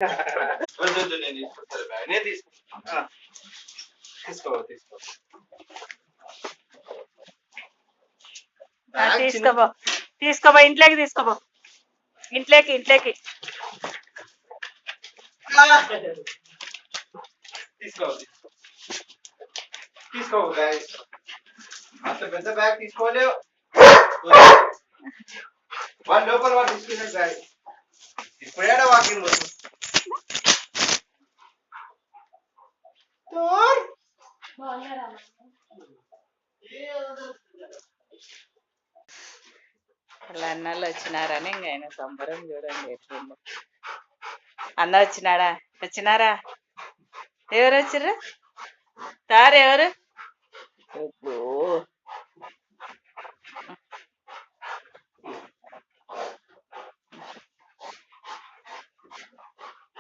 వద్దు వద్దు, నేను తీసుకొస్తాను బ్యాగ్. నేను తీసుకుంటా. తీసుకో తీసుకోబో తీసుకోబో, ఇంట్లోకి తీసుకోబో, ఇంట్లోకి తీసుకో తీసుకో బ్యాగ్. అంత పెద్ద బ్యాగ్ తీసుకోలేవు. వాళ్ళ లోపల వాళ్ళు తీసుకునే బ్యాగ్ ఇప్పుడేడా వాకింగ్ పోతుంది. అలా అన్నాళ్ళు వచ్చినారని ఇంకా ఆయన సంబరం చూడండి ఎట్లుందో. అన్న వచ్చినారా? ఎవరు వచ్చిర్రు? ఎవరు?